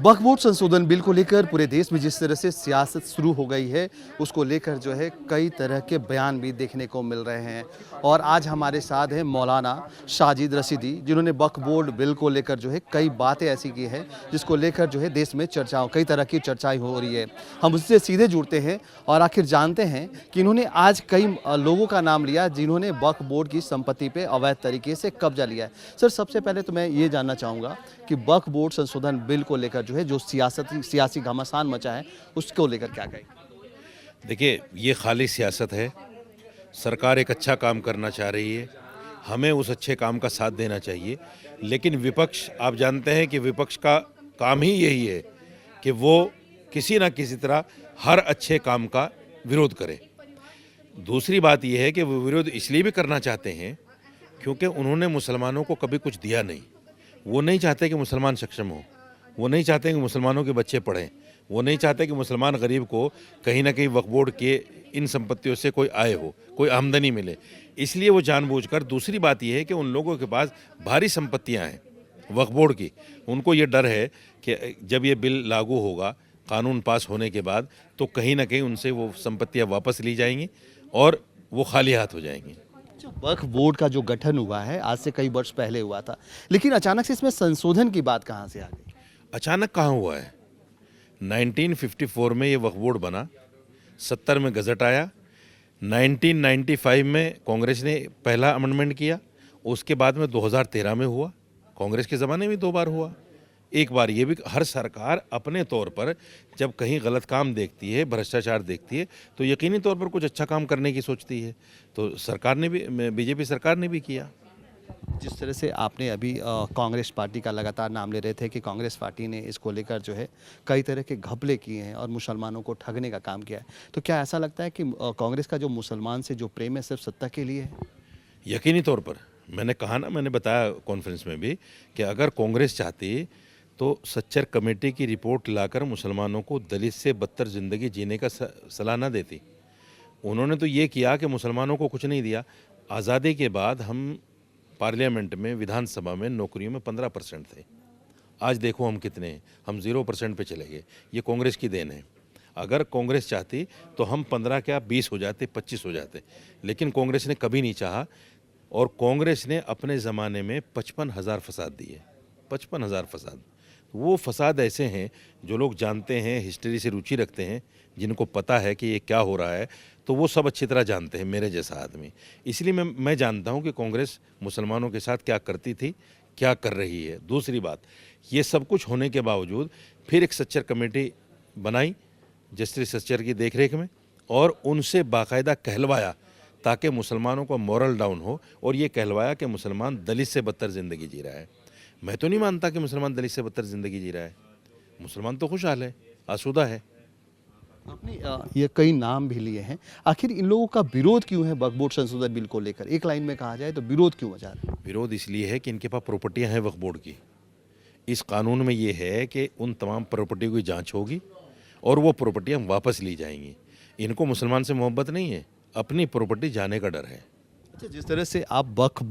वक्फ board संशोधन bill को लेकर पूरे देश में जिस तरह से सियासत शुरू हो गई है, उसको लेकर जो है कई तरह के बयान भी देखने को मिल रहे हैं। और आज हमारे साथ हैं मौलाना साजिद रशीदी, जिन्होंने वक्फ बोर्ड बिल को लेकर जो है कई बातें ऐसी की है जिसको लेकर जो है देश में कई तरह की चर्चाएं हो रही है। हम उससे सीधे जुड़ते हैं और आखिर जानते हैं कि इन्होंने आज कई लोगों का नाम लिया जिन्होंने वक्फ बोर्ड की संपत्ति पे अवैध तरीके से कब्जा लिया है। सर, सबसे पहले तो मैं ये जानना चाहूँगा कि वक्फ बोर्ड संशोधन बिल को लेकर जो है जो सियासी घमासान मचा है, उसको लेकर क्या कहें? देखिए, ये खाली सियासत है। सरकार एक अच्छा काम करना चाह रही है, हमें उस अच्छे काम का साथ देना चाहिए। लेकिन विपक्ष, आप जानते हैं कि विपक्ष का काम ही यही है कि वो किसी ना किसी तरह हर अच्छे काम का विरोध करे। दूसरी बात यह है कि वो विरोध इसलिए भी करना चाहते हैं क्योंकि उन्होंने मुसलमानों को कभी कुछ दिया नहीं। वो नहीं चाहते कि मुसलमान सक्षम हो, वो नहीं चाहते कि मुसलमानों के बच्चे पढ़ें, वो नहीं चाहते कि मुसलमान गरीब को कहीं ना कहीं वक्फ बोर्ड के इन संपत्तियों से कोई आय हो, कोई आमदनी मिले। इसलिए वो जानबूझकर, दूसरी बात यह है कि उन लोगों के पास भारी संपत्तियां हैं वक्फ बोर्ड की। उनको ये डर है कि जब ये बिल लागू होगा, कानून पास होने के बाद, तो कहीं ना कहीं उनसे वो संपत्तियां वापस ली जाएंगी और वो खाली हाथ हो जाएंगी। वक्फ बोर्ड का जो गठन हुआ है आज से कई वर्ष पहले हुआ था, लेकिन अचानक से इसमें संशोधन की बात कहाँ से आ गई? अचानक कहाँ हुआ है? 1954 में ये वक्फ बोर्ड बना, 70 में गजट आया, 1995 में कांग्रेस ने पहला अमेंडमेंट किया, उसके बाद में 2013 में हुआ। कांग्रेस के ज़माने में 2 बार हुआ। एक बार ये भी, हर सरकार अपने तौर पर जब कहीं गलत काम देखती है, भ्रष्टाचार देखती है, तो यकीनी तौर पर कुछ अच्छा काम करने की सोचती है। तो सरकार ने भी, बीजेपी सरकार ने भी किया। जिस तरह से आपने अभी कांग्रेस पार्टी का लगातार नाम ले रहे थे कि कांग्रेस पार्टी ने इसको लेकर जो है कई तरह के घपले किए हैं और मुसलमानों को ठगने का काम किया है, तो क्या ऐसा लगता है कि कांग्रेस का जो मुसलमान से जो प्रेम है सिर्फ सत्ता के लिए है? यकीनी तौर पर, मैंने कहा ना, मैंने बताया कॉन्फ्रेंस में भी कि अगर कांग्रेस चाहती तो सच्चर कमेटी की रिपोर्ट लाकर मुसलमानों को दलित से बदतर ज़िंदगी जीने का सलाह न देती। उन्होंने तो ये किया कि मुसलमानों को कुछ नहीं दिया। आज़ादी के बाद हम पार्लियामेंट में, विधानसभा में नौकरियों में 15% थे। आज देखो हम कितने हैं, हम 0% पे चले गए। ये कांग्रेस की देन है। अगर कांग्रेस चाहती तो हम 15 क्या 20 हो जाते, 25 हो जाते, लेकिन कांग्रेस ने कभी नहीं चाहा। और कांग्रेस ने अपने ज़माने में 55,000 फसाद दिए, 55,000 फसाद। वो फसाद ऐसे हैं जो लोग जानते हैं, हिस्ट्री से रुचि रखते हैं, जिनको पता है कि ये क्या हो रहा है, तो वो सब अच्छी तरह जानते हैं, मेरे जैसा आदमी। इसलिए मैं जानता हूँ कि कांग्रेस मुसलमानों के साथ क्या करती थी, क्या कर रही है। दूसरी बात, ये सब कुछ होने के बावजूद फिर एक सच्चर कमेटी बनाई जस्टिस सच्चर की देखरेख में, और उनसे बाकायदा कहलवाया ताकि मुसलमानों का मॉरल डाउन हो, और ये कहलवाया कि मुसलमान दलित से बदतर ज़िंदगी जी रहा है। मैं तो नहीं मानता कि मुसलमान दलित से बदतर ज़िंदगी जी रहा है। मुसलमान तो खुशहाल है, आसूदा है। आपने ये कई नाम भी लिए हैं, आखिर इन लोगों का विरोध क्यों है वक्फ बोर्ड संशोधन बिल को लेकर? एक लाइन में कहा जाए तो विरोध क्यों मचा रहे हैं? विरोध इसलिए है कि इनके पास प्रॉपर्टियां हैं वक्फ बोर्ड की। इस कानून में ये है कि उन तमाम प्रॉपर्टी की जांच होगी और वो प्रॉपर्टियां वापस ली जाएंगी। इनको मुसलमान से मोहब्बत नहीं है, अपनी प्रॉपर्टी जाने का डर है। अच्छा, जिस तरह से आप वक्फ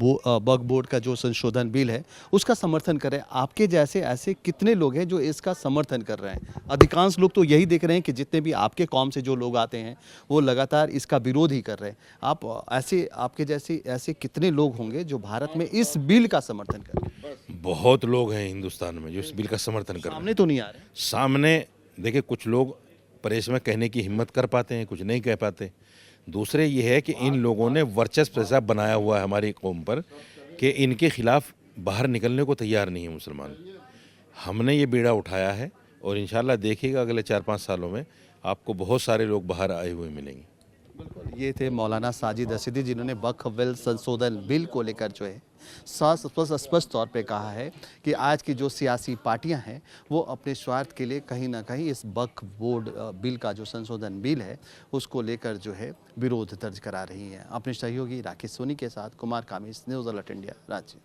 बोर्ड का जो संशोधन बिल है उसका समर्थन कर रहे हैं, आपके जैसे ऐसे कितने लोग हैं जो इसका समर्थन कर रहे हैं? अधिकांश लोग तो यही देख रहे हैं कि जितने भी आपके कौम से जो लोग आते हैं वो लगातार इसका विरोध ही कर रहे हैं। आपके जैसे ऐसे कितने लोग होंगे जो भारत में इस बिल का समर्थन कर रहे हैं? बहुत लोग हैं हिंदुस्तान में जो इस बिल का समर्थन कर रहे हैं। सामने तो नहीं आ रहे? सामने देखिए, कुछ लोग प्रेस में कहने की हिम्मत कर पाते हैं, कुछ नहीं कह पाते। दूसरे ये है कि इन लोगों ने वर्चस्व ऐसा बनाया हुआ है हमारी कौम पर कि इनके खिलाफ बाहर निकलने को तैयार नहीं है मुसलमान। हमने ये बीड़ा उठाया है और इंशाल्लाह देखिएगा अगले 4-5 सालों में आपको बहुत सारे लोग बाहर आए हुए मिलेंगे। बिल्कुल, ये थे मौलाना साजिद रशीदी, जिन्होंने वक्फ बोर्ड संशोधन बिल को लेकर जो है स्पष्ट तौर पे कहा है कि आज की जो सियासी पार्टियां हैं वो अपने स्वार्थ के लिए कहीं ना कहीं इस वक्फ बोर्ड बिल का जो संशोधन बिल है उसको लेकर जो है विरोध दर्ज करा रही हैं। अपने सहयोगी राकेश सोनी के साथ कुमार कामिस, न्यूज़ अलर्ट इंडिया, रांची।